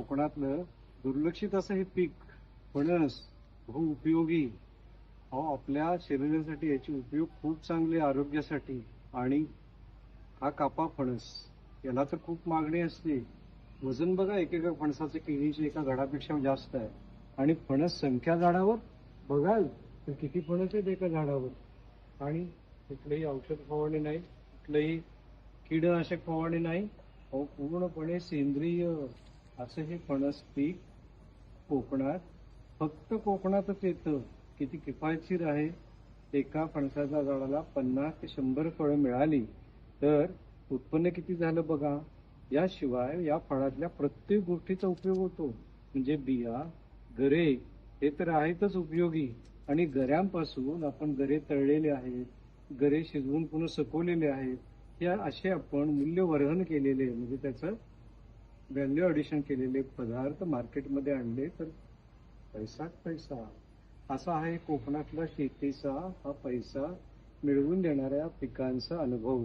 कोकणातलं दुर्लक्षित असं हे पीक फणस बहुउपयोगी. आपल्या शरीरासाठी याचे उपयोग खूप चांगले आरोग्यासाठी. आणि हा कापा फणस, याला तर खूप मागणी असते. वजन बघा एकेका फणसाचे केळीचे एका झाडापेक्षा जास्त आहे. आणि फणस संख्या झाडावर बघाल तर किती फणस आहेत एका झाडावर. आणि कुठलंही औषध फवारणी नाही, कुठलंही कीडनाशक फवारणी नाही. पूर्णपणे सेंद्रिय असं हे फणस पीक कोकणात, फक्त कोकणातच येतं. किती किफायतशीर आहे. एका फणसाच्या झाडाला 50 ते 100 फळं मिळाली तर उत्पन्न किती झालं बघा. याशिवाय या फळातल्या प्रत्येक गोष्टीचा उपयोग होतो. म्हणजे बिया, गरे हे तर आहेतच उपयोगी. आणि गऱ्यांपासून आपण गरे तळलेले आहेत, गरे शिजवून पुन्हा सुकवलेले आहेत. या असे आपण मूल्यवर्धन केलेले, म्हणजे त्याचं व्हॅल्यू ॲडिशन केलेले पदार्थ मार्केटमध्ये आणले तर पैसाच पैसा. असा आहे कोकणातला शेतीचा हा पैसा मिळवून देणाऱ्या पिकांचा अनुभव.